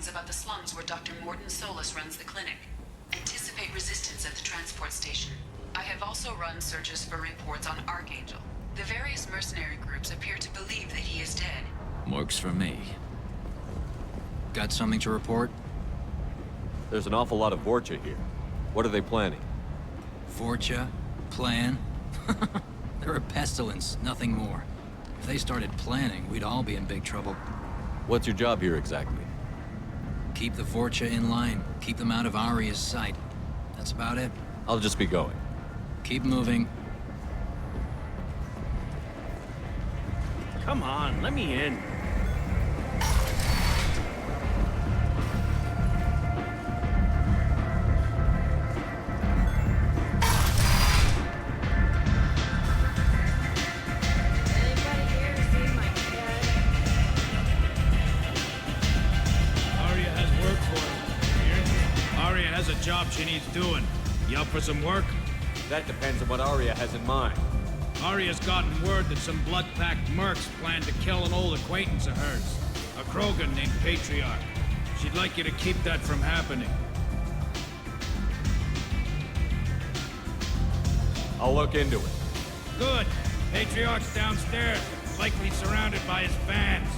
reports about the slums where Dr. Mordin Solus runs the clinic. Anticipate resistance at the transport station. I have also run searches for reports on Archangel. The various mercenary groups appear to believe that he is dead. Works for me. Got something to report? There's an awful lot of Vorcha here. What are they planning? Vorcha? Plan? They're a pestilence, nothing more. If they started planning, we'd all be in big trouble. What's your job here exactly? Keep the Vorcha in line. Keep them out of Aria's sight. That's about it. I'll just be going. Keep moving. Come on, let me in. Job she needs doing. You up for some work? That depends on what Aria has in mind. Aria's gotten word that some blood-packed mercs plan to kill an old acquaintance of hers, a Krogan named Patriarch. She'd like you to keep that from happening. I'll look into it. Good. Patriarch's downstairs, likely surrounded by his fans.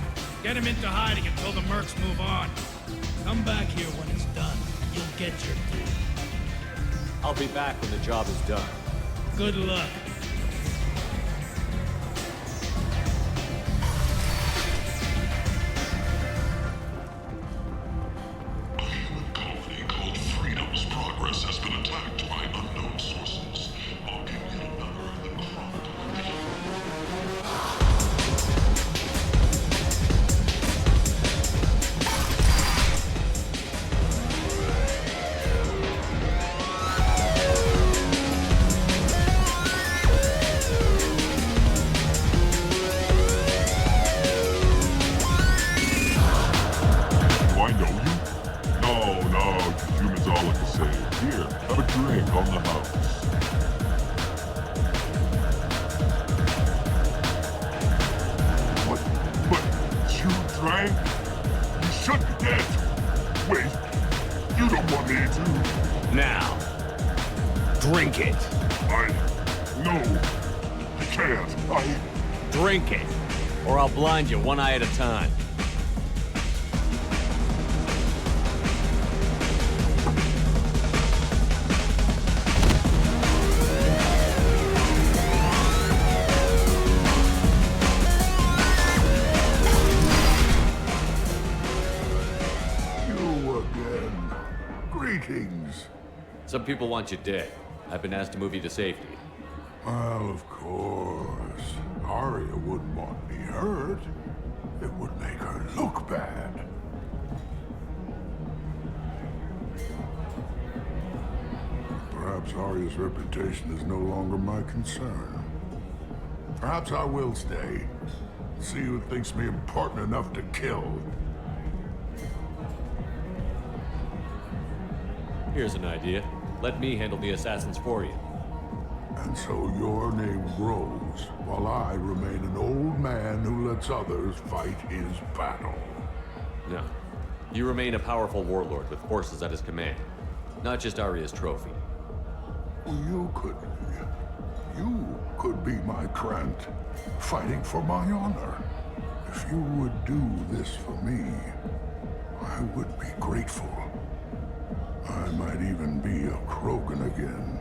Get him into hiding until the mercs move on. Come back here when it's done. You'll get your due. I'll be back when the job is done. Good luck. A human colony called Freedom's progress has been attacked by unknown sources. I'll give you another in the chronicle. On the house. But you drank? You should be dead. Wait, you don't want me to. Now, drink it. No, I can't. Drink it, or I'll blind you one eye at a time. Some people want you dead. I've been asked to move you to safety. Well, of course. Aria wouldn't want me hurt. It would make her look bad. Perhaps Aria's reputation is no longer my concern. Perhaps I will stay. See who thinks me important enough to kill. Here's an idea. Let me handle the assassins for you. And so your name grows, while I remain an old man who lets others fight his battle. No. You remain a powerful warlord with forces at his command. Not just Aria's trophy. You could be my Krant, fighting for my honor. If you would do this for me, I would be grateful. I might even be a Krogan again.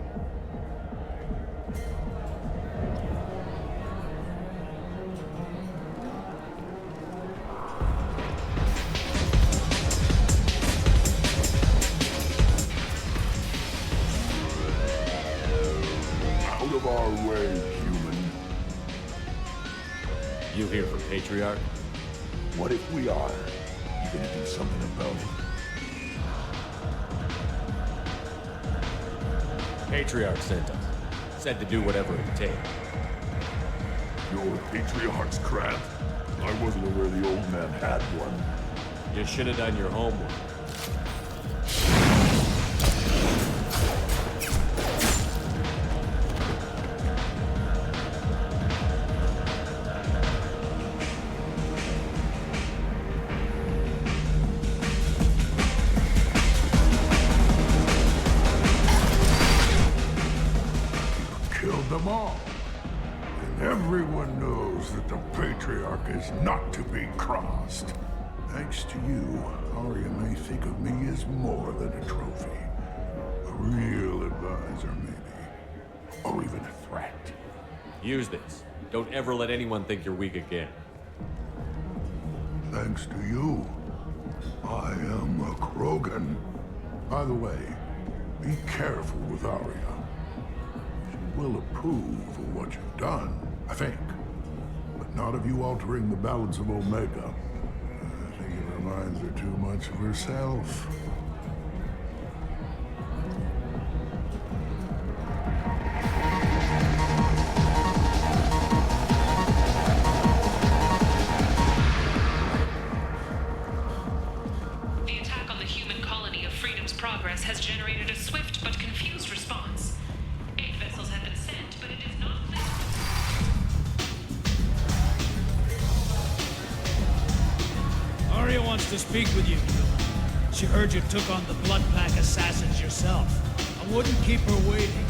Out of our way, human. You here for Patriarch? What if we are? You gonna do something about it? Patriarch sent us. Said to do whatever it takes. You're Patriarch's Krant. I wasn't aware the old man had one. You should have done your homework. Everyone knows that the Patriarch is not to be crossed. Thanks to you, Arya may think of me as more than a trophy. A real advisor, maybe. Or even a threat. Use this. Don't ever let anyone think you're weak again. Thanks to you, I am a Krogan. By the way, be careful with Arya. She will approve of what you've done, I think. But not of you altering the balance of Omega. I think it reminds her too much of herself. The attack on the human colony of Freedom's Progress has generated a swift but confused response. 8 vessels have been sent, but it is not clear. Arya wants to speak with you. She heard you took on the Blood Pack assassins yourself. I wouldn't keep her waiting.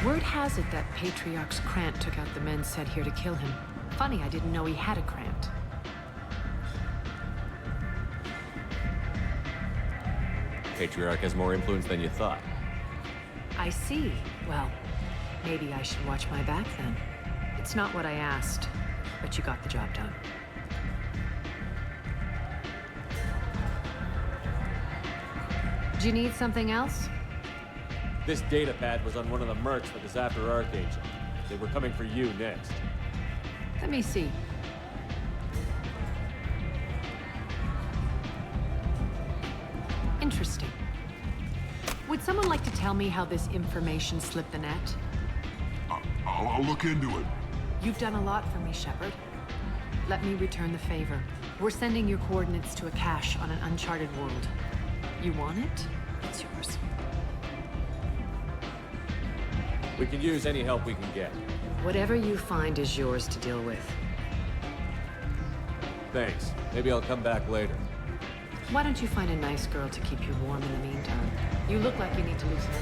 Word has it that Patriarch's Krant took out the men sent here to kill him. Funny, I didn't know he had a Krant. Patriarch has more influence than you thought. I see. Well, maybe I should watch my back then. It's not what I asked, but you got the job done. Do you need something else? This data pad was on one of the mercs that was after Archangel. They were coming for you next. Let me see. Interesting. Would someone like to tell me how this information slipped the net? I'll look into it. You've done a lot for me, Shepard. Let me return the favor. We're sending your coordinates to a cache on an uncharted world. You want it? It's yours. We can use any help we can get. Whatever you find is yours to deal with. Thanks. Maybe I'll come back later. Why don't you find a nice girl to keep you warm in the meantime? You look like you need to loosen up.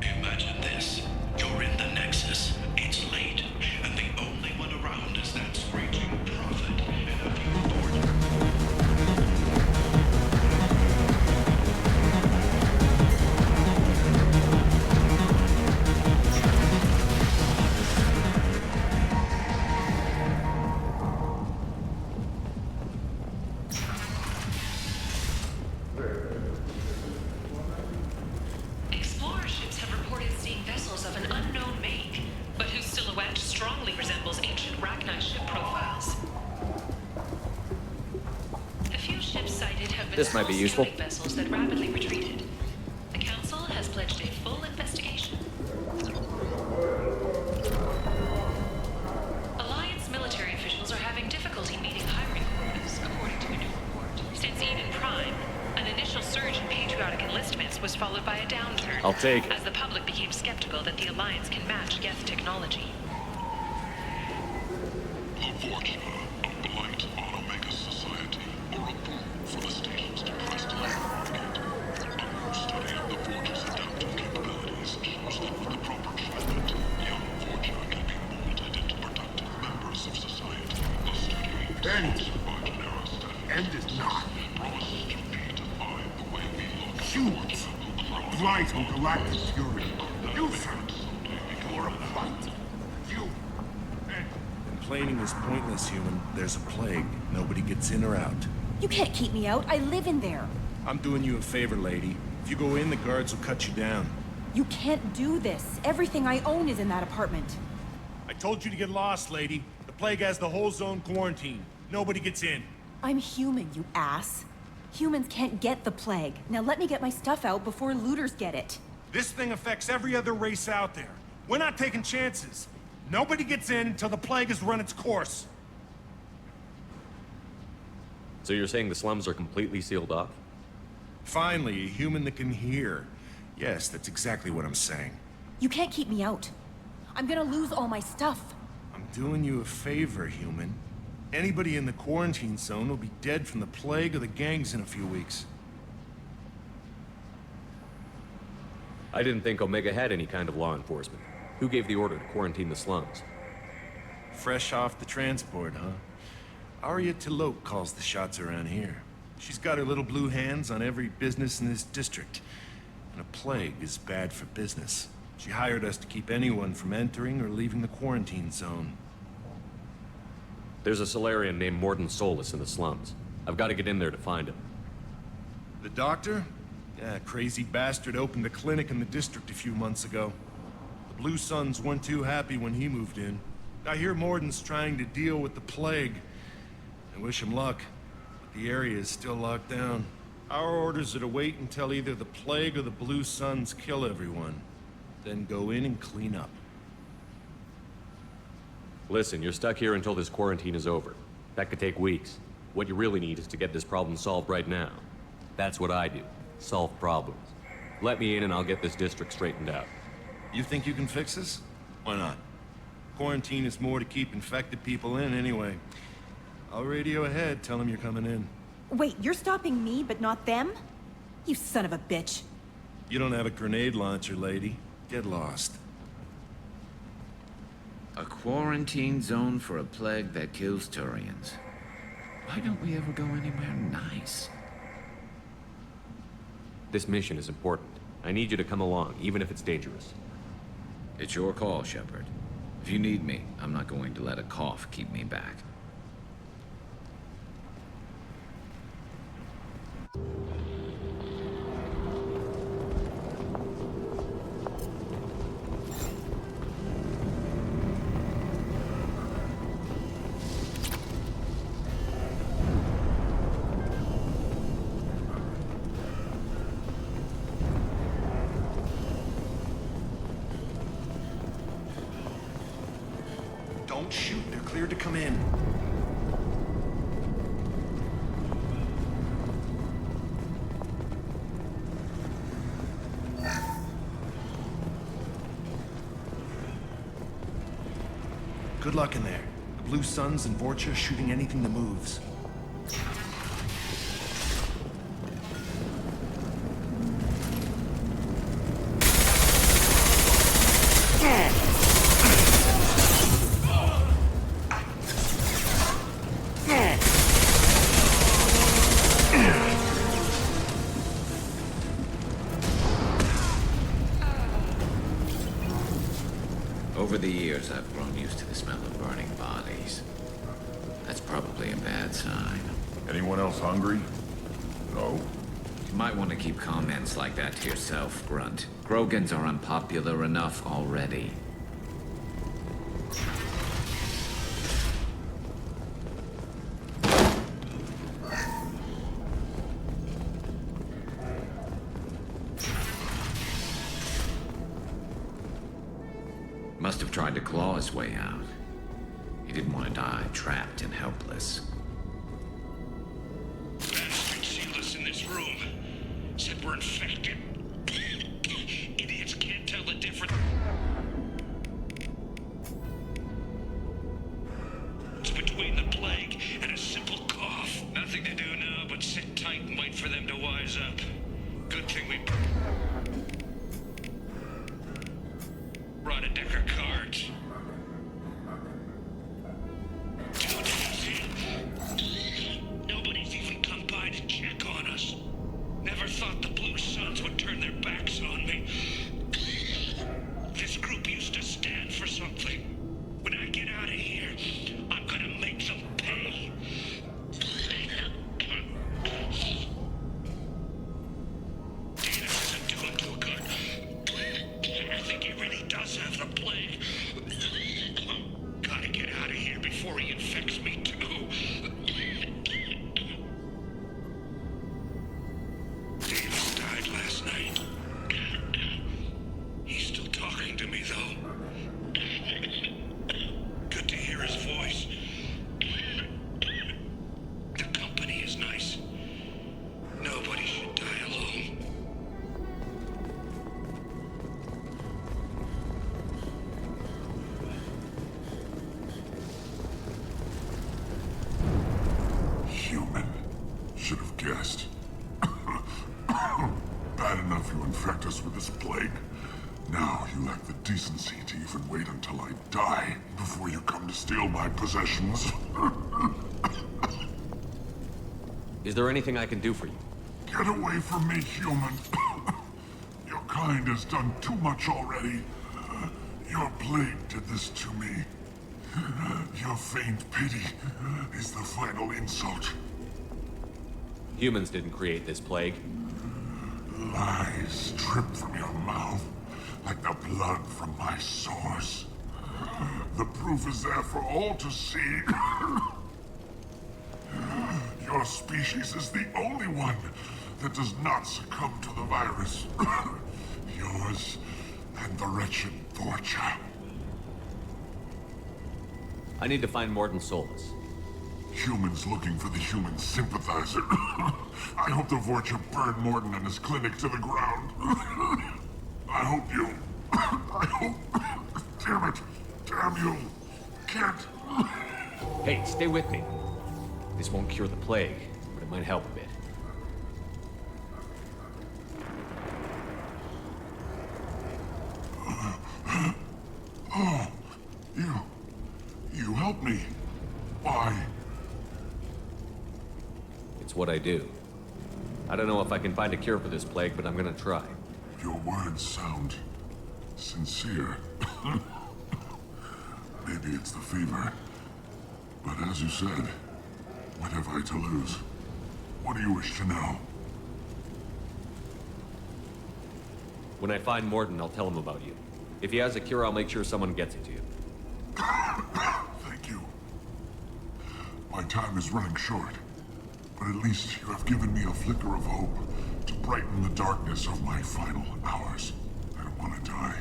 Imagine this. You're in the Nexus. It's late, and the only one around is that screeching prophet in a few board. Explorer ships have reported seeing vessels of an unknown make, but whose silhouette strongly resembles ancient Rachni ship profiles. The few ships sighted have been This might be useful. scouting vessels that rapidly retreated. The Council has pledged a full investigation. Alliance military officials are having difficulty meeting hiring quotas, according to a new report. Since Eden Prime, an initial surge in patriotic enlistments was followed by a downturn. I'll take it. As the public became skeptical that the Alliance can match Geth technology. The Vorcha, a blight on Omega society, or a boon for the stations to trust in the market. A new study of the Vorcha's adaptive capabilities shows that with the proper treatment, young Vorcha can be molded into productive members of society. The study, sponsored by Genera staff, End it not. promises to redefine the way we look at Humans. Vorcha. Blight on galactic fury. You, sir. You're a blight. You. Complaining is pointless, human. There's a plague. Nobody gets in or out. You can't keep me out. I live in there. I'm doing you a favor, lady. If you go in, the guards will cut you down. You can't do this. Everything I own is in that apartment. I told you to get lost, lady. The plague has the whole zone quarantined. Nobody gets in. I'm human, you ass. Humans can't get the plague. Now let me get my stuff out before looters get it. This thing affects every other race out there. We're not taking chances. Nobody gets in until the plague has run its course. So you're saying the slums are completely sealed off? Finally, a human that can hear. Yes, that's exactly what I'm saying. You can't keep me out. I'm gonna lose all my stuff. I'm Doing you a favor, human. Anybody in the quarantine zone will be dead from the plague or the gangs in a few weeks. I didn't think Omega had any kind of law enforcement. Who gave the order to quarantine the slums? Fresh off the transport, huh? Arya Tilok calls the shots around here. She's got her little blue hands on every business in this district. And a plague is bad for business. She hired us to keep anyone from entering or leaving the quarantine zone. There's a Salarian named Mordin Solus in the slums. I've got to get in there to find him. The doctor? Yeah, crazy bastard opened a clinic in the district a few months ago. The Blue Suns weren't too happy when he moved in. I hear Mordin's trying to deal with the plague. I wish him luck, but the area is still locked down. Our orders are to wait until either the plague or the Blue Suns kill everyone. Then go in and clean up. Listen, you're stuck here until this quarantine is over. That could take weeks. What you really need is to get this problem solved right now. That's what I do. Solve problems. Let me in and I'll get this district straightened out. You think you can fix this? Why not? Quarantine is more to keep infected people in anyway. I'll radio ahead, tell them you're coming in. Wait, you're stopping me, but not them? You son of a bitch. You don't have a grenade launcher, lady. Get lost. A quarantine zone for a plague that kills Turians. Why don't we ever go anywhere nice? This mission is important. I need you to come along, even if it's dangerous. It's your call, Shepard. If you need me, I'm not going to let a cough keep me back. Don't shoot, they're cleared to come in. Good luck in there. The Blue Suns and Vorcha shooting anything that moves. Over the years, I've grown used to the smell of burning bodies. That's probably a bad sign. Anyone else hungry? No? You might want to keep comments like that to yourself, Grunt. Krogans are unpopular enough already. Must have tried to claw his way out. He didn't want to die trapped and helpless. Bastards sealed us in this room. Said we're infected. Idiots can't tell the difference between the plague and a simple cough. Nothing to do now but sit tight and wait for them to wise up. Good thing we brought a deck of cards. Nobody's even come by to check on us. Never thought the Blue Suns would turn their backs on me. This group used to stand for something. When I get out of here, I'm gonna make them pay. Davis isn't doing too good. I think he really does have the plague. Gotta get out of here before he infects me too. Davis died last night. He's still talking to me though. Good to hear his voice. The company is nice. Nobody should die alone. infect us with this plague. Now you lack the decency to even wait until I die before you come to steal my possessions. Is there anything I can do for you? Get away from me, human. Your kind has done too much already. Your plague did this to me. Your feigned pity is the final insult. Humans didn't create this plague. Lies drip from your mouth like the blood from my sores. The proof is there for all to see. Your species is the only one that does not succumb to the virus. Yours and the wretched Vorcha. I need to find Mordin Solus. Humans looking for the human sympathizer. I hope the Vorcha burned Mordin and his clinic to the ground. I hope you... I hope... Damn it. Damn you. Can't... Hey, stay with me. This won't cure the plague, but it might help a bit. Oh, you helped me. Why? It's what I do. I don't know if I can find a cure for this plague, but I'm gonna try. Your words sound sincere. Maybe it's the fever. But as you said, what have I to lose? What do you wish to know? When I find Mordin, I'll tell him about you. If he has a cure, I'll make sure someone gets it to you. Thank you. My time is running short, but at least you have given me a flicker of hope to brighten the darkness of my final hours. I don't want to die.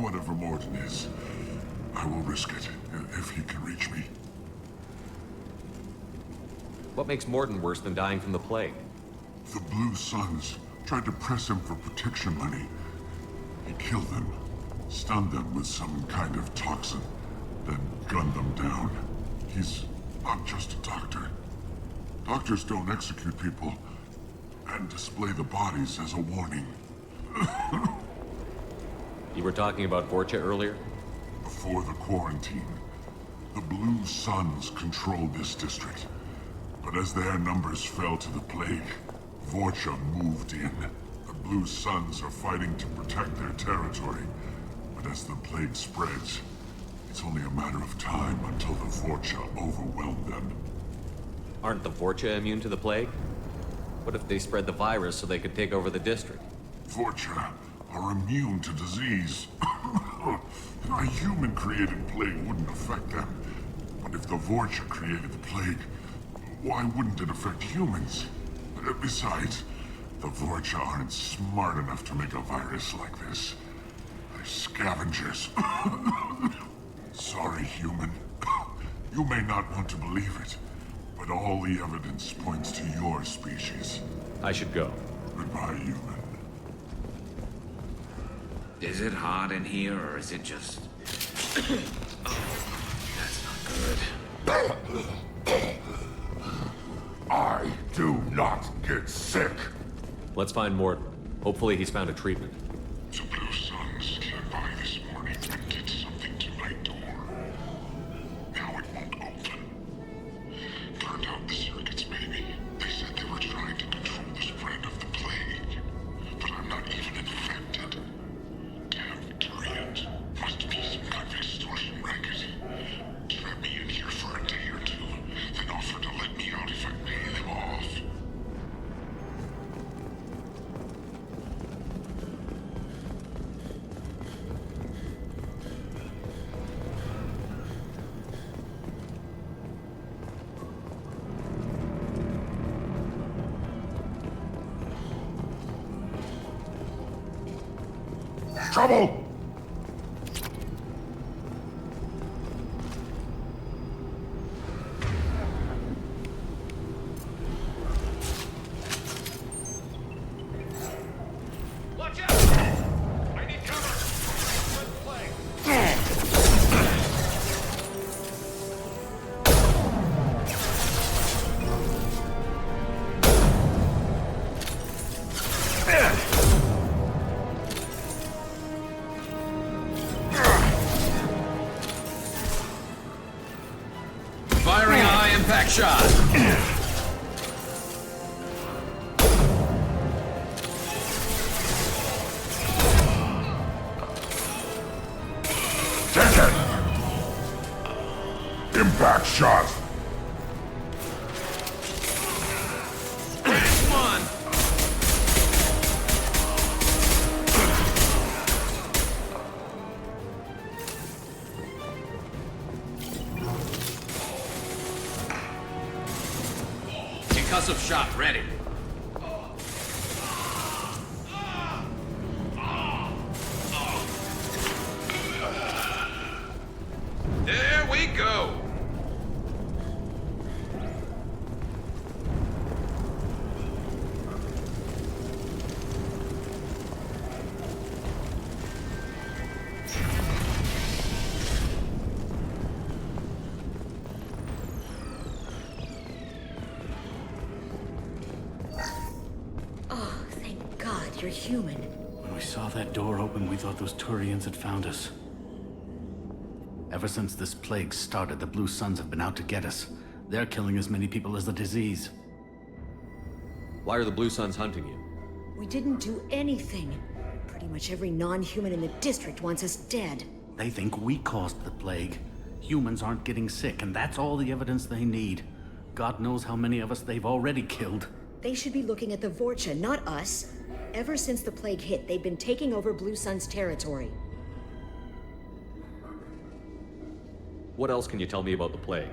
Whatever Mordin is, I will risk it if he can reach me. What makes Mordin worse than dying from the plague? The Blue Suns tried to press him for protection money. He killed them, stunned them with some kind of toxin, then gunned them down. He's not just a doctor. Doctors don't execute people and display the bodies as a warning. You were talking about Vorcha earlier? Before the quarantine, the Blue Suns controlled this district. But as their numbers fell to the plague, Vorcha moved in. The Blue Suns are fighting to protect their territory. But as the plague spreads, it's only a matter of time until the Vorcha overwhelm them. Aren't the Vorcha immune to the plague? What if they spread the virus so they could take over the district? Vorcha are immune to disease. A human-created plague wouldn't affect them. But if the Vorcha created the plague, why wouldn't it affect humans? Besides, the Vorcha aren't smart enough to make a virus like this. They're scavengers. Sorry, human. You may not want to believe it, but all the evidence points to your species. I should go. Goodbye, human. Is it hot in here, or is it just... Oh, that's not good. I do not get sick. Let's find Mordin. Hopefully he's found a treatment. The Blue Suns came by this morning and did something to my door. Now it won't open. Turned out the circuits maybe. They said they were trying to control the spread of the plague. But I'm not even infected. Damn Turians. Must be some kind of extortion racket. Trap me in here for a day or two, then offer to let me out if I pay them off. Trouble! Watch out! I need cover! Impact shot! Take it! Impact shot! Come on! Concussive shot ready. There we go. Oh, thank God you're human. When we saw that door open, we thought those Turians had found us. Ever since this plague started, the Blue Suns have been out to get us. They're killing as many people as the disease. Why are the Blue Suns hunting you? We didn't do anything. Pretty much every non-human in the district wants us dead. They think we caused the plague. Humans aren't getting sick, and that's all the evidence they need. God knows how many of us they've already killed. They should be looking at the Vorcha, not us. Ever since the plague hit, they've been taking over Blue Sun's territory. What else can you tell me about the plague?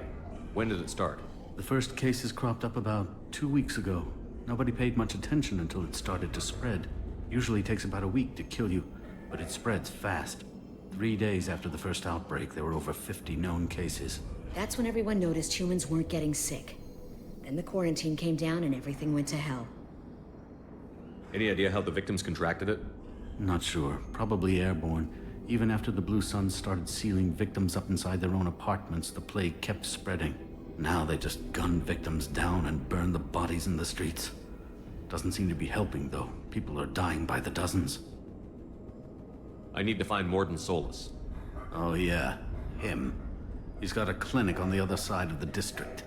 When did it start? The first cases cropped up about 2 weeks ago. Nobody paid much attention until it started to spread. Usually takes about a week to kill you, but it spreads fast. 3 days after the first outbreak, there were over 50 known cases. That's when everyone noticed humans weren't getting sick. Then the quarantine came down and everything went to hell. Any idea how the victims contracted it? Not sure. Probably airborne. Even after the Blue Suns started sealing victims up inside their own apartments, the plague kept spreading. Now they just gun victims down and burn the bodies in the streets. Doesn't seem to be helping, though. People are dying by the dozens. I need to find Mordin Solus. Oh yeah, him. He's got a clinic on the other side of the district.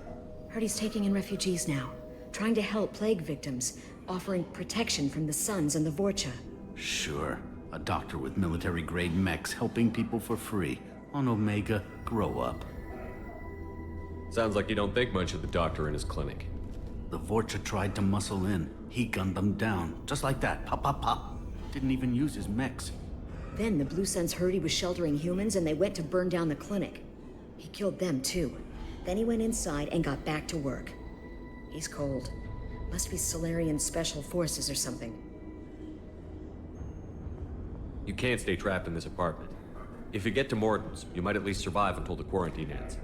Heard he's taking in refugees now, trying to help plague victims, offering protection from the Suns and the Vorcha. Sure. A doctor with military-grade mechs helping people for free. On Omega, grow up. Sounds like you don't think much of the doctor in his clinic. The Vorcha tried to muscle in. He gunned them down. Just like that. Pop, pop, pop. Didn't even use his mechs. Then the Blue Suns heard he was sheltering humans and they went to burn down the clinic. He killed them too. Then he went inside and got back to work. He's cold. Must be Salarian Special Forces or something. You can't stay trapped in this apartment. If you get to Mordin's, you might at least survive until the quarantine ends.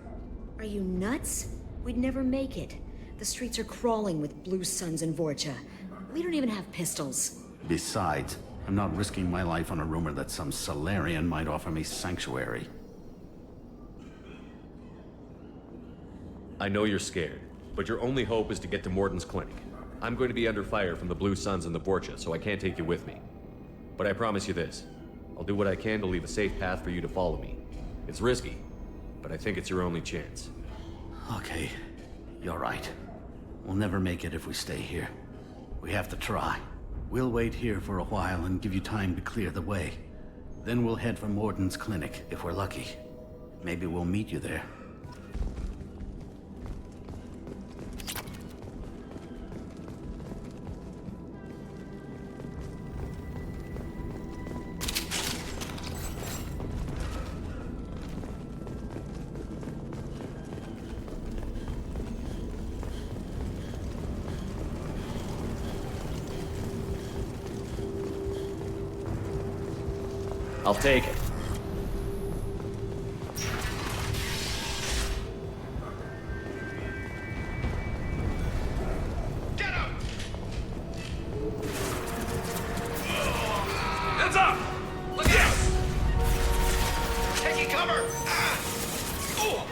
Are you nuts? We'd never make it. The streets are crawling with Blue Suns and Vorcha. We don't even have pistols. Besides, I'm not risking my life on a rumor that some Salarian might offer me sanctuary. I know you're scared, but your only hope is to get to Mordin's clinic. I'm going to be under fire from the Blue Suns and the Vorcha, so I can't take you with me. But I promise you this. I'll do what I can to leave a safe path for you to follow me. It's risky, but I think it's your only chance. Okay, you're right. We'll never make it if we stay here. We have to try. We'll wait here for a while and give you time to clear the way. Then we'll head for Mordin's clinic, if we're lucky. Maybe we'll meet you there. I'll take it. Get him! Heads up! Look out! Taking cover! Ooh.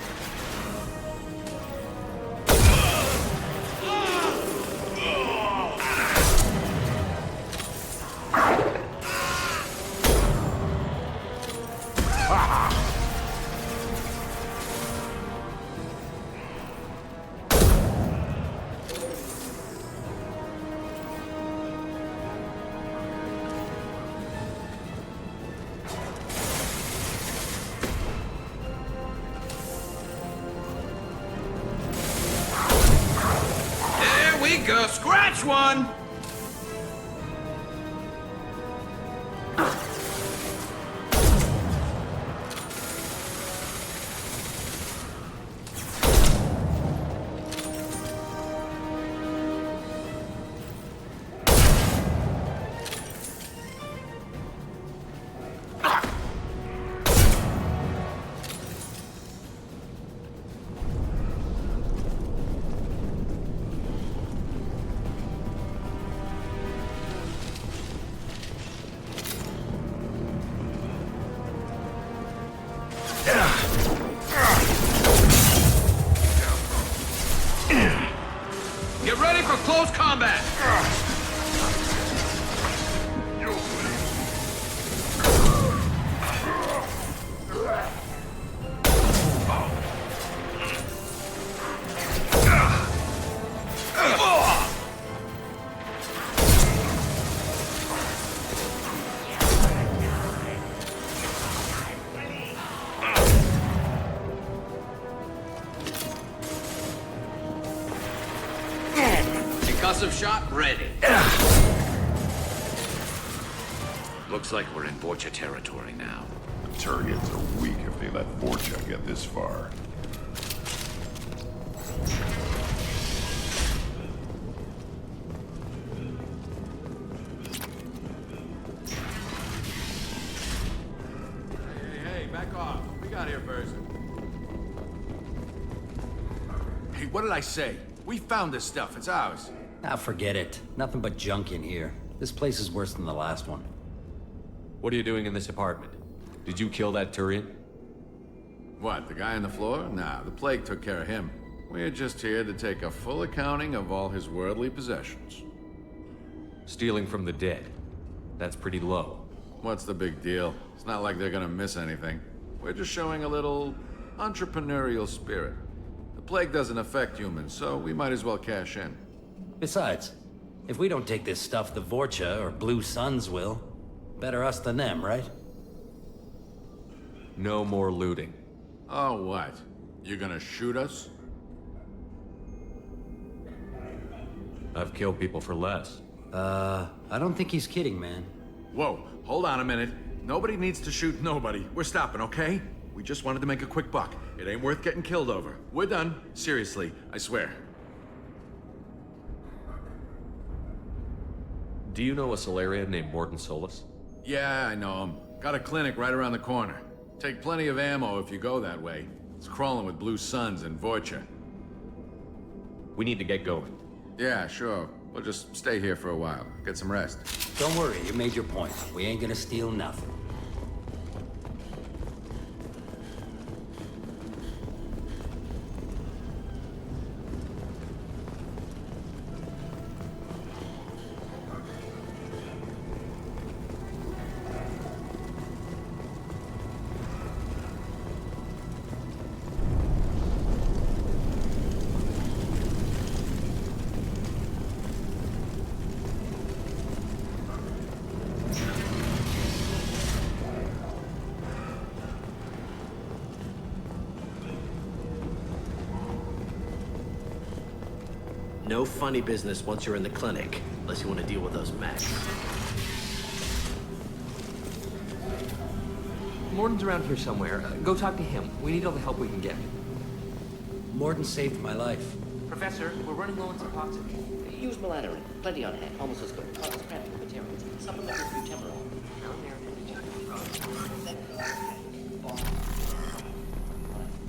a scratch one! Get ready for close combat! Concussive shot ready. Looks like we're in Vorcha territory now. The Turians are weak if they let Vorcha get this far. Hey, back off. We got here first. Hey, what did I say? We found this stuff. It's ours. Ah, forget it. Nothing but junk in here. This place is worse than the last one. What are you doing in this apartment? Did you kill that Turian? What, the guy on the floor? Nah, the plague took care of him. We're just here to take a full accounting of all his worldly possessions. Stealing from the dead. That's pretty low. What's the big deal? It's not like they're gonna miss anything. We're just showing a little entrepreneurial spirit. The plague doesn't affect humans, so we might as well cash in. Besides, if we don't take this stuff, the Vorcha or Blue Suns will. Better us than them, right? No more looting. Oh, what? You gonna shoot us? I've killed people for less. I don't think he's kidding, man. Whoa, hold on a minute. Nobody needs to shoot nobody. We're stopping, okay? We just wanted to make a quick buck. It ain't worth getting killed over. We're done. Seriously, I swear. Do you know a salarian named Mordin Solus? Yeah, I know him. Got a clinic right around the corner. Take plenty of ammo if you go that way. It's crawling with Blue Suns and Vorcha. We need to get going. Yeah, sure. We'll just stay here for a while. Get some rest. Don't worry, you made your point. We ain't gonna steal nothing. No funny business once you're in the clinic, unless you want to deal with those mechs. Mordin's around here somewhere. Go talk to him. We need all the help we can get. Mordin saved my life. Professor, we're running low on toxic. Use melatonin. Plenty on hand. Almost as good. Causes cramping materials. Supplement with butemurol.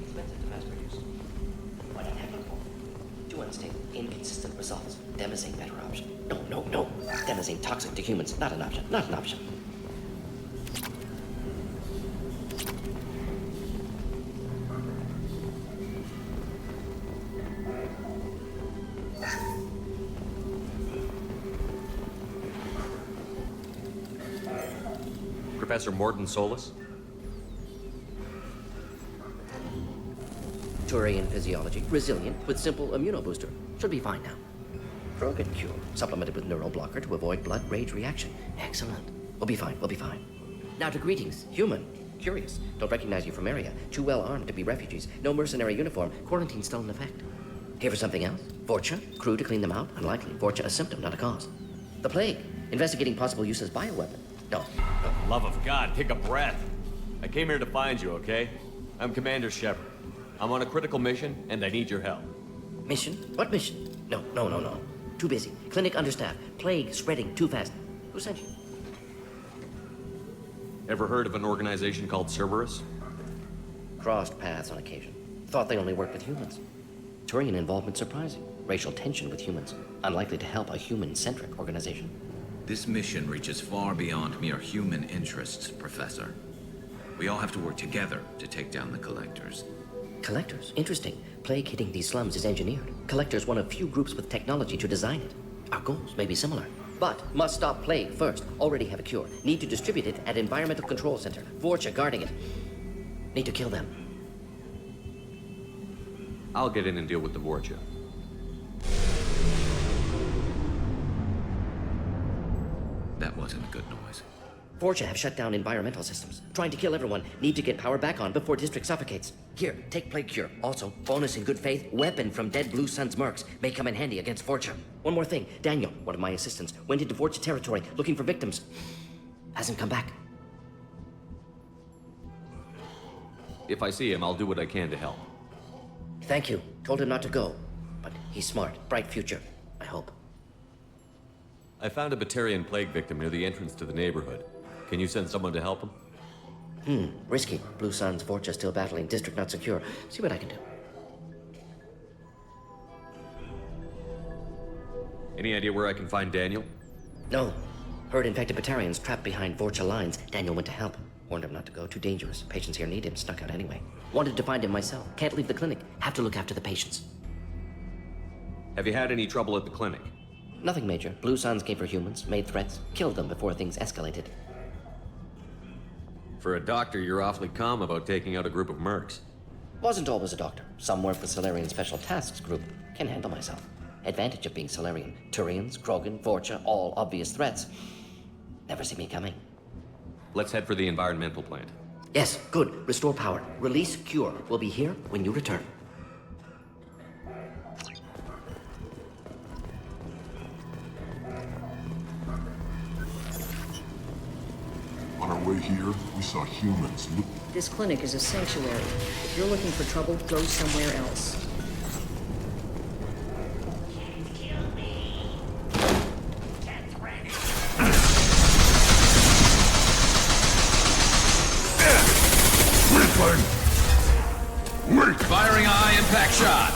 Expensive to mass produce. What an ethical. Do understand. Inconsistent results. Demazine better option. No. Demazine toxic to humans. Not an option. Not an option. Professor Mordin Solus? Turian physiology. Resilient with simple immunobooster. Should be fine now. Drug and cure. Supplemented with neural blocker to avoid blood rage reaction. Excellent. We'll be fine. Now to greetings. Human. Curious. Don't recognize you from area. Too well armed to be refugees. No mercenary uniform. Quarantine still in effect. Here for something else? Vorcha? Crew to clean them out? Unlikely. Vorcha a symptom, not a cause. The plague. Investigating possible use as bioweapon. No. Love of God, take a breath. I came here to find you, okay? I'm Commander Shepard. I'm on a critical mission, and I need your help. Mission? What mission? No. Too busy. Clinic understaffed. Plague spreading too fast. Who sent you? Ever heard of an organization called Cerberus? Crossed paths on occasion. Thought they only worked with humans. Turian involvement surprising. Racial tension with humans. Unlikely to help a human-centric organization. This mission reaches far beyond mere human interests, Professor. We all have to work together to take down the Collectors. Collectors? Interesting. Plague hitting these slums is engineered. Collectors one of few groups with technology to design it. Our goals may be similar. But must stop plague first. Already have a cure. Need to distribute it at Environmental Control Center. Vorcha guarding it. Need to kill them. I'll get in and deal with the Vorcha. That wasn't a good noise. Vorcha have shut down environmental systems. Trying to kill everyone. Need to get power back on before district suffocates. Here, take plague cure. Also, bonus in good faith, weapon from dead Blue Sun's mercs. May come in handy against Vorcha. One more thing. Daniel, one of my assistants, went into Vorcha territory looking for victims. Hasn't come back. If I see him, I'll do what I can to help. Thank you. Told him not to go. But he's smart. Bright future. I hope. I found a Batarian plague victim near the entrance to the neighborhood. Can you send someone to help him? Risky. Blue Sun's Vorcha still battling. District not secure. See what I can do. Any idea where I can find Daniel? No. Heard infected Batarians trapped behind Vorcha lines. Daniel went to help. Warned him not to go. Too dangerous. Patients here need him. Snuck out anyway. Wanted to find him myself. Can't leave the clinic. Have to look after the patients. Have you had any trouble at the clinic? Nothing major. Blue Suns came for humans, made threats, killed them before things escalated. For a doctor, you're awfully calm about taking out a group of mercs. Wasn't always a doctor. Some work with Salarian Special Tasks Group. Can handle myself. Advantage of being Salarian. Turians, Krogan, Vorcha, all obvious threats. Never see me coming. Let's head for the environmental plant. Yes, good. Restore power. Release cure. We'll be here when you return. On our way here, we saw humans. This clinic is a sanctuary. If you're looking for trouble, go somewhere else. Firing a high impact shot.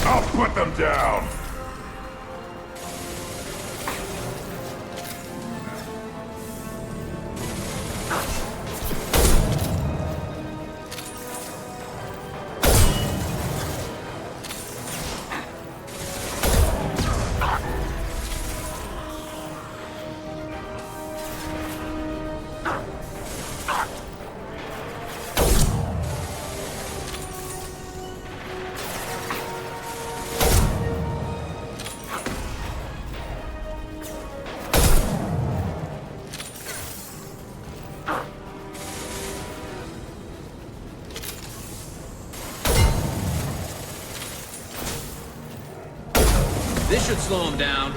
I'll put them down! This should slow him down.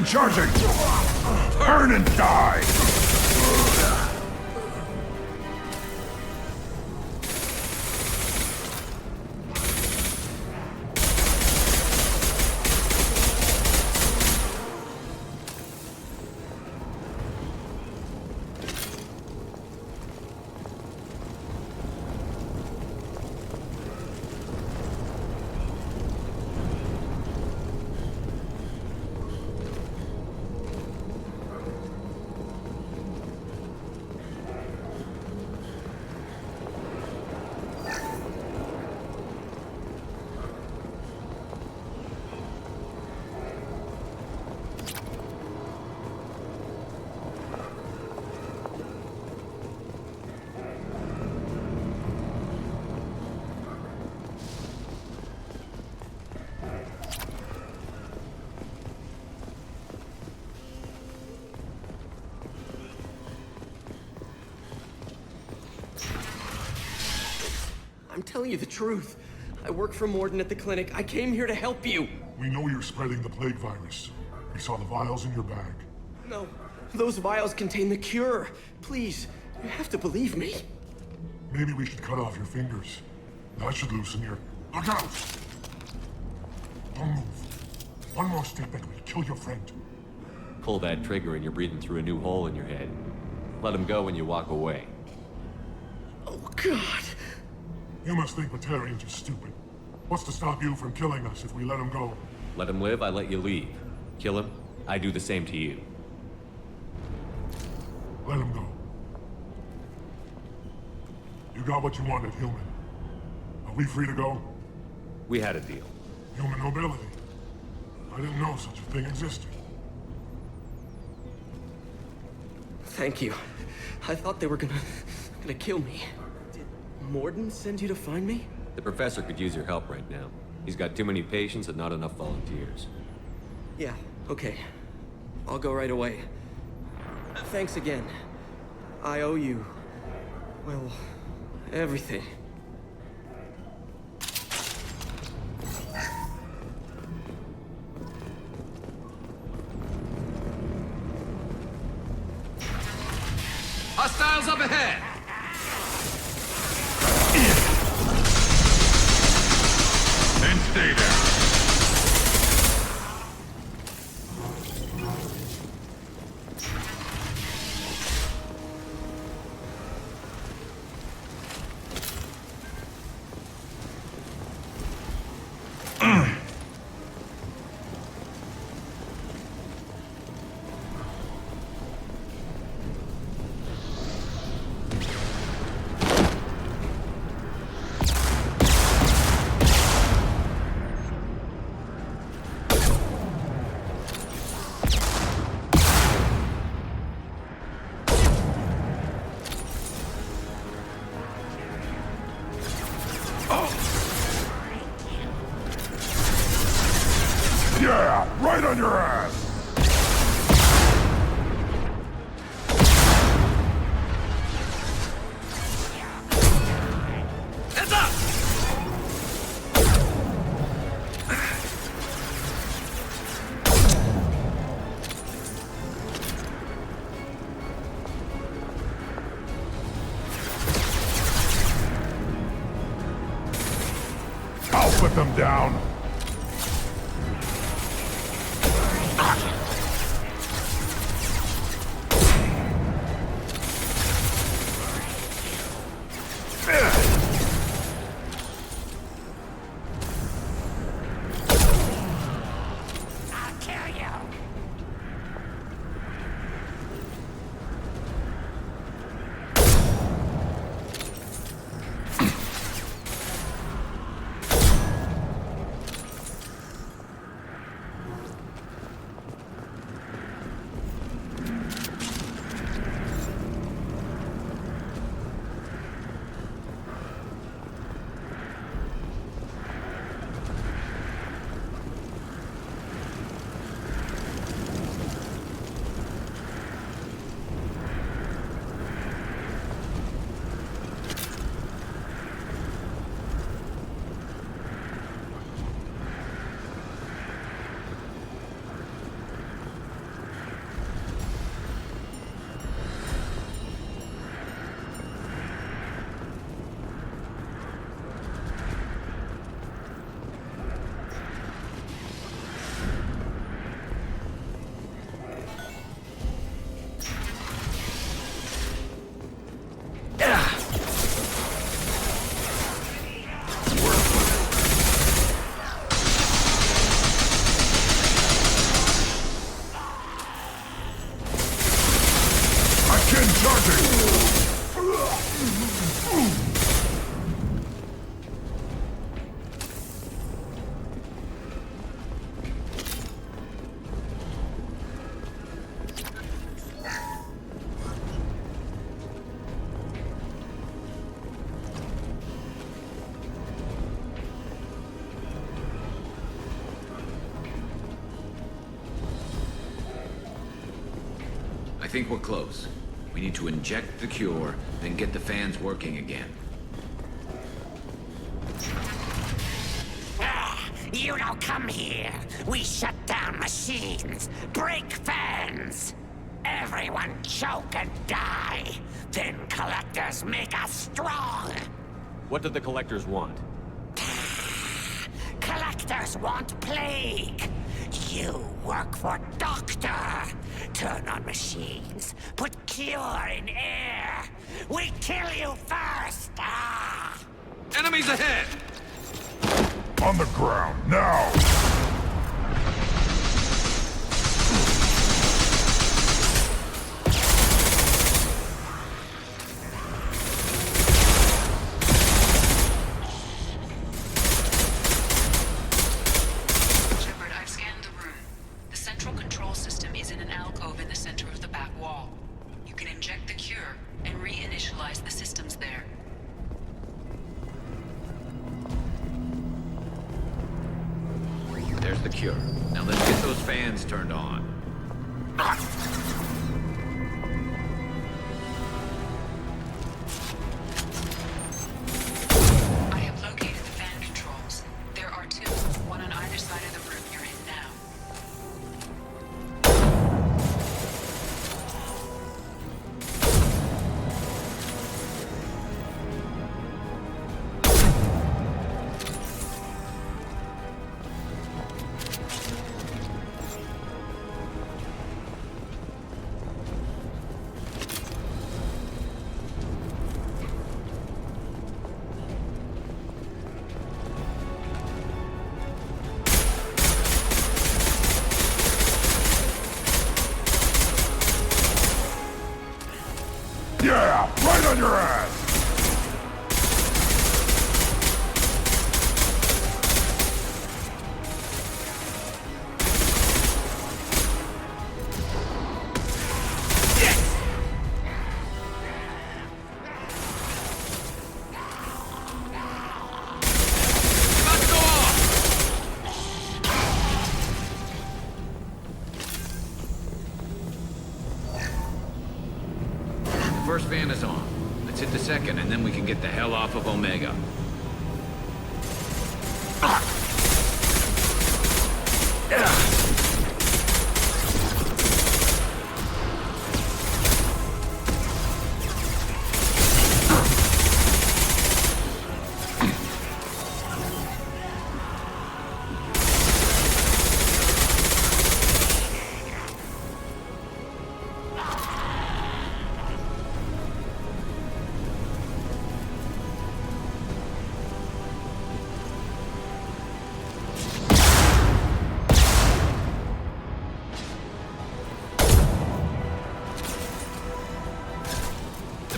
Charging! Burn and die! telling you the truth. I work for Mordin at the clinic. I came here to help you. We know you're spreading the plague virus. We saw the vials in your bag. No, those vials contain the cure. Please, you have to believe me. Maybe we should cut off your fingers. That should loosen your... Look out! Don't move. One more step and we'll kill your friend. Pull that trigger and you're breathing through a new hole in your head. Let him go when you walk away. Oh, God. You must think Batarians are stupid. What's to stop you from killing us if we let him go? Let him live, I let you leave. Kill him, I do the same to you. Let him go. You got what you wanted, human. Are we free to go? We had a deal. Human nobility. I didn't know such a thing existed. Thank you. I thought they were gonna kill me. Did Mordin send you to find me? The professor could use your help right now. He's got too many patients and not enough volunteers. Yeah, okay. I'll go right away. Thanks again. I owe you... well, everything. Hostiles up ahead! Then stay there. Yeah, right on your ass! Heads up! I'll put them down! I think we're close. We need to inject the cure, then get the fans working again. You don't come here. We shut down machines, break fans. Everyone choke and die. Then collectors make us strong. What did the collectors want? Collectors want plague. You work for Doctor. Turn on machines. Put cure in air. We kill you first. Ah! Enemies ahead! On the ground, now! Shepard, I've scanned the room. The central control system is in an alcove in the center of the back wall. You can inject the cure and reinitialize the systems there. There's the cure. Now let's get those fans turned on. I have located the fan controls. There are two, one on either side of the room you're in now. Yeah, right on your ass! First fan is on. Let's hit the second, and then we can get the hell off of Omega.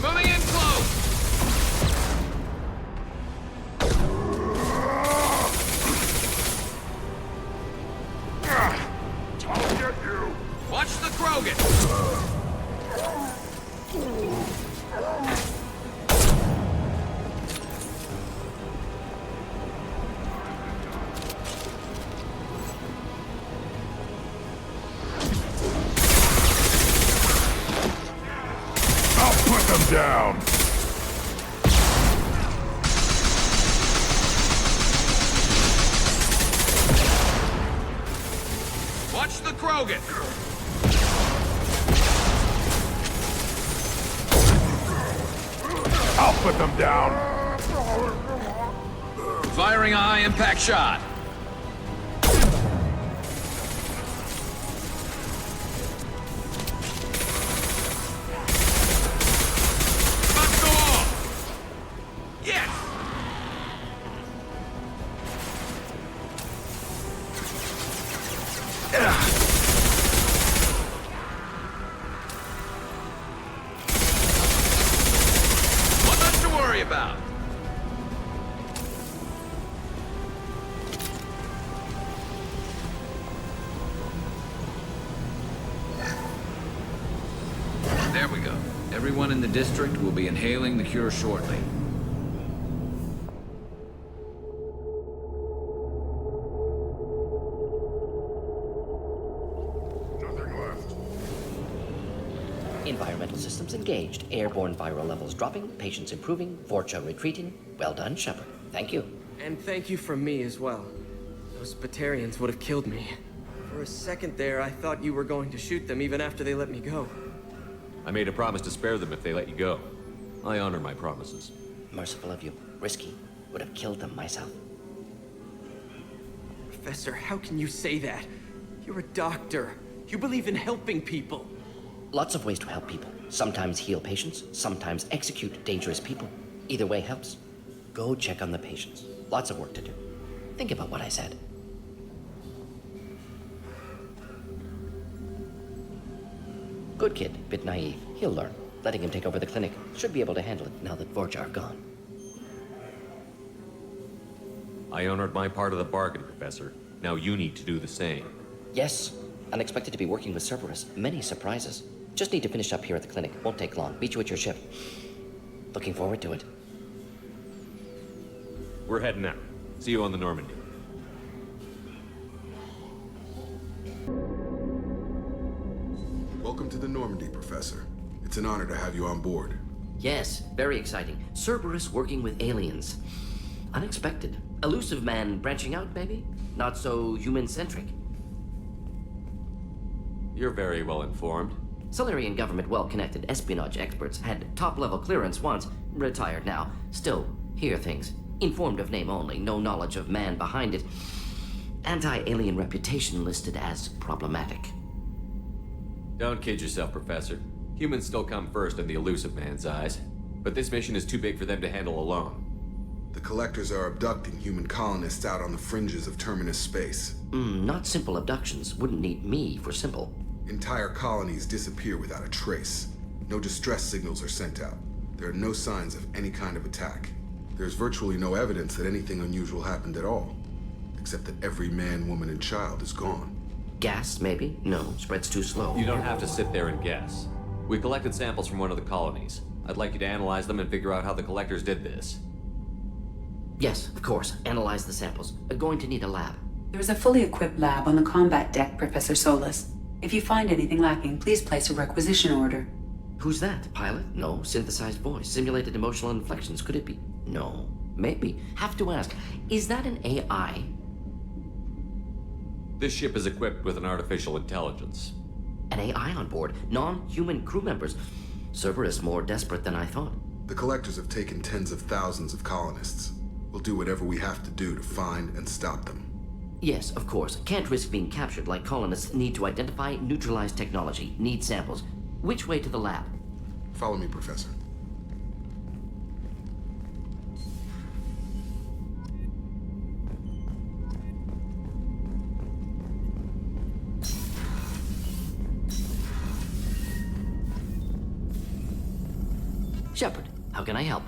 Moving in close! I'll get you! Watch the Krogan! I'll put them down! Watch the Krogan! I'll put them down! Firing a high-impact shot. About to go off! Yes! Not much to worry about. There we go. Everyone in the district will be inhaling the cure shortly. Nothing left. Environmental systems engaged. Airborne viral levels dropping. Patients improving. Vorcha retreating. Well done, Shepard. Thank you. And thank you from me as well. Those Batarians would have killed me. For a second there, I thought you were going to shoot them even after they let me go. I made a promise to spare them if they let you go. I honor my promises. Merciful of you. Risky. Would have killed them myself. Professor, how can you say that? You're a doctor. You believe in helping people. Lots of ways to help people. Sometimes heal patients, sometimes execute dangerous people. Either way helps. Go check on the patients. Lots of work to do. Think about what I said. Good kid, bit naive. He'll learn. Letting him take over the clinic. Should be able to handle it now that Vorja are gone. I honored my part of the bargain, Professor. Now you need to do the same. Yes. Unexpected to be working with Cerberus. Many surprises. Just need to finish up here at the clinic. Won't take long. Meet you at your ship. Looking forward to it. We're heading out. See you on the Normandie. Welcome to the Normandie, Professor. It's an honor to have you on board. Yes, very exciting. Cerberus working with aliens. Unexpected. Elusive man branching out, maybe? Not so human-centric. You're very well informed. Salarian government well-connected espionage experts had top-level clearance once, retired now. Still, hear things. Informed of name only, no knowledge of man behind it. Anti-alien reputation listed as problematic. Don't kid yourself, Professor. Humans still come first in the elusive man's eyes. But this mission is too big for them to handle alone. The Collectors are abducting human colonists out on the fringes of Terminus space. Not simple abductions. Wouldn't need me for simple. Entire colonies disappear without a trace. No distress signals are sent out. There are no signs of any kind of attack. There's virtually no evidence that anything unusual happened at all. Except that every man, woman, and child is gone. Gas, maybe? No, spreads too slow. You don't have to sit there and guess. We collected samples from one of the colonies. I'd like you to analyze them and figure out how the Collectors did this. Yes, of course. Analyze the samples. Going to need a lab. There is a fully equipped lab on the combat deck, Professor Solus. If you find anything lacking, please place a requisition order. Who's that? Pilot? No. Synthesized voice. Simulated emotional inflections. Could it be? No. Maybe. Have to ask. Is that an AI? This ship is equipped with an artificial intelligence. An AI on board? Non-human crew members? Cerberus more desperate than I thought. The Collectors have taken tens of thousands of colonists. We'll do whatever we have to do to find and stop them. Yes, of course. Can't risk being captured like colonists need to identify, neutralize technology, need samples. Which way to the lab? Follow me, Professor. Shepard, how can I help?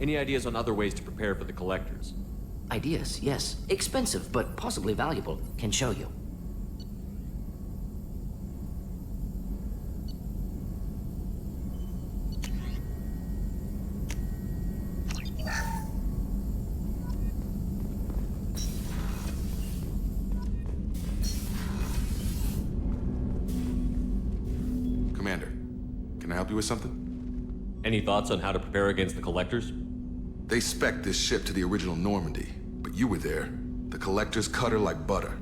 Any ideas on other ways to prepare for the Collectors? Ideas, yes. Expensive, but possibly valuable. Can show you. Commander, can I help you with something? Any thoughts on how to prepare against the Collectors? They spec'd this ship to the original Normandy, but you were there. The Collectors cut her like butter.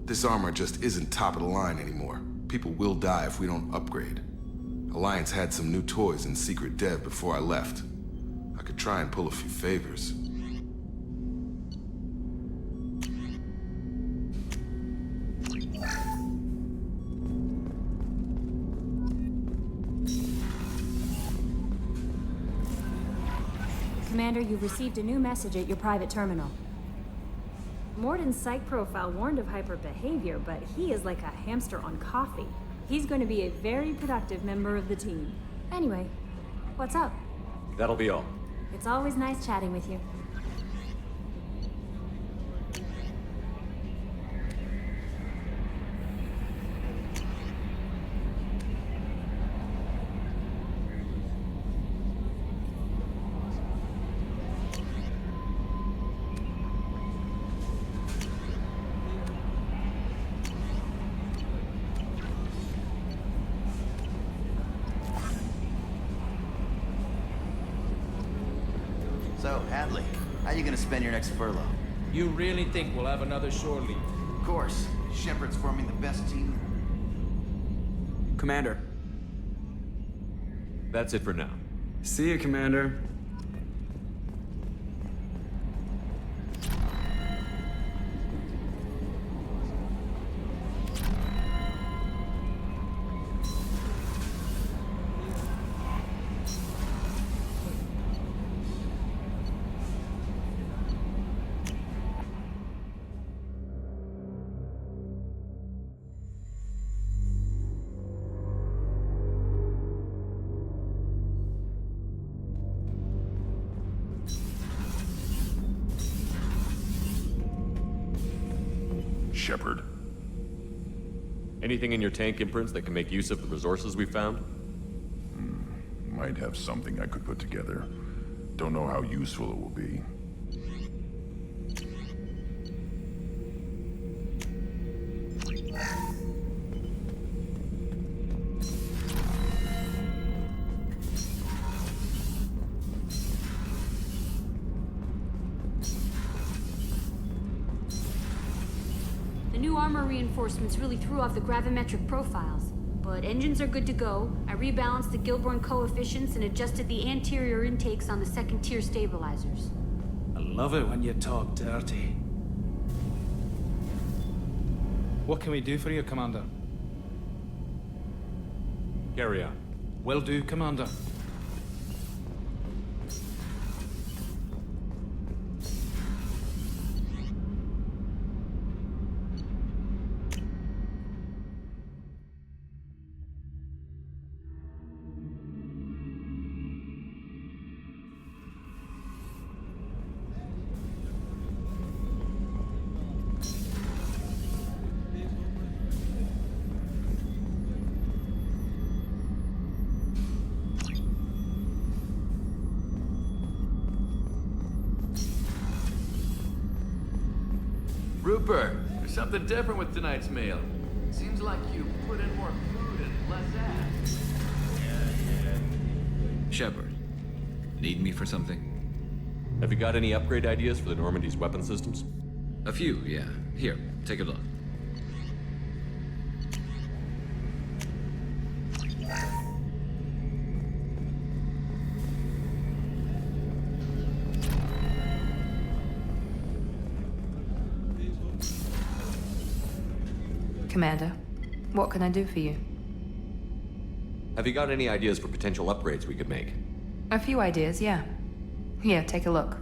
This armor just isn't top of the line anymore. People will die if we don't upgrade. Alliance had some new toys in secret dev before I left. I could try and pull a few favors. Commander, you've received a new message at your private terminal. Mordin's psych profile warned of hyper behavior, but he is like a hamster on coffee. He's going to be a very productive member of the team. Anyway, what's up? That'll be all. It's always nice chatting with you. So, Hadley, gonna spend your next furlough? You really think we'll have another shore leave? Of course. Shepard's forming the best team. Commander. That's it for now. See you, Commander. Shepard. Anything in your tank imprints that can make use of the resources we found? Might have something I could put together. Don't know how useful it will be. The new armor reinforcements really threw off the gravimetric profiles. But engines are good to go. I rebalanced the Gilborn coefficients and adjusted the anterior intakes on the second-tier stabilizers. I love it when you talk dirty. What can we do for you, Commander? Carry on. Will do, Commander. Rupert, there's something different with tonight's meal. Seems like you put in more food and less ass. Shepard, need me for something? Have you got any upgrade ideas for the Normandy's weapon systems? A few, yeah. Here, take a look. Commander, what can I do for you? Have you got any ideas for potential upgrades we could make? A few ideas, yeah. Here, take a look.